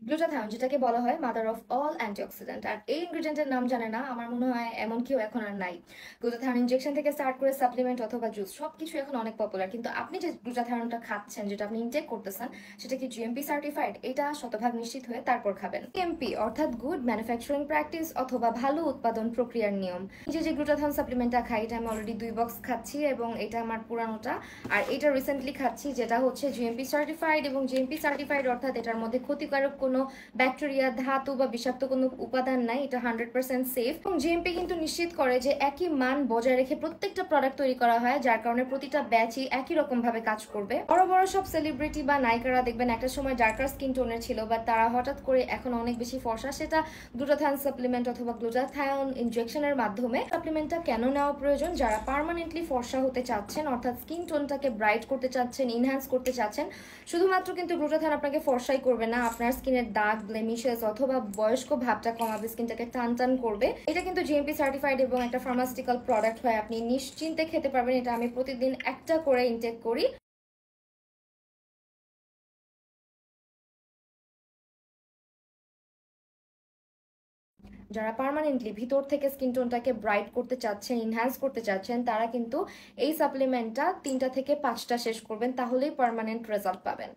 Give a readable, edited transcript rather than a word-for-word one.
Glutathione যেটাকে বলা হয় মাদার অফ অল অ্যান্টিঅক্সিডেন্ট, আর এই ইনগ্রেডিয়েন্টের নাম জানে না আমার মনে হয় এমন কেউ এখন আর নাই। গ্লুটাথায়ন ইনজেকশন থেকে স্টার্ট করে সাপ্লিমেন্ট অথবা জুস সবকিছু এখন অনেক পপুলার, কিন্তু আপনি যে গ্লুটাথায়নটা খাচ্ছেন, যেটা আপনি ইনটেক করতেছেন, সেটা কি জিএমপি সার্টিফাইড? এটা শতভাগ নিশ্চিত হয়ে তারপর খাবেন। জিএমপি অর্থাৎ গুড ম্যানুফ্যাকচারিং প্র্যাকটিস অথবা ভালো উৎপাদন প্রক্রিয়ার নিয়ম। যে গ্লুটাথায়ন সাপ্লিমেন্টটা খাই, এটা আমি অলরেডি 2 বক্স খাচ্ছি এবং এটা আমার পুরানোটা, আর এটা রিসেন্টলি খাচ্ছি যেটা হচ্ছে জিএমপি সার্টিফাইড। এবং জিএমপি সার্টিফাইড অর্থাৎ এটার মধ্যে ক্ষতিকারক কোনো ব্যাকটেরিয়া, ধাতু বা বিষাক্ত কোনো উপাদান নাই, এটা 100% সেফ। এবং জিএমপি কিন্তু নিশ্চিত করে যে একই মান বজায় রেখে প্রত্যেকটা প্রোডাক্ট তৈরি করা হয়, যার কারণে প্রতিটা ব্যাচই একই রকম ভাবে কাজ করবে। বড় বড় সব সেলিব্রিটি বা নায়িকারা দেখবেন একটা সময় ডার্কার স্কিন টোনের ছিল, বা তারা হঠাৎ করে এখন অনেক বেশি ফর্সা, সেটা গ্লুটাথায়ন সাপ্লিমেন্ট অথবা গ্লুটাথায়ন ইনজেকশনের মাধ্যমে। সাপ্লিমেন্টটা কেন নেওয়া প্রয়োজন? যারা পার্মানেন্টলি ফর্সা হতে চাচ্ছেন, অর্থাৎ স্কিন টোনটাকে ব্রাইট করতে চাচ্ছেন, ইনহ্যান্স করতে চাচ্ছেন, শুধুমাত্র কিন্তু গ্লুটাথায়ন আপনাকে ফর্সাই করবে না, আপনার স্কিনের দাগ, ব্লেমিশেস অথবা বয়স্ক ভাবটা কমাবে, স্কিনটাকে টান টান করবে। এটা কিন্তু জিএমপি সার্টিফাইড এবং একটা ফার্মাসিউটিক্যাল প্রোডাক্ট হয়, আপনি নিশ্চিন্তে খেতে পারবেন। এটা আমি প্রতিদিন একটা করে ইনটেক করি। যারা পার্মানেন্টলি ভিতর থেকে স্কিন টোনটাকে ব্রাইট করতে চাচ্ছেন, ইনহ্যান্স করতে চাচ্ছেন, তারা কিন্তু এই সাপ্লিমেন্টটা 3টা থেকে 5টা শেষ করবেন, তাহলেই পার্মানেন্ট রেজাল্ট পাবেন।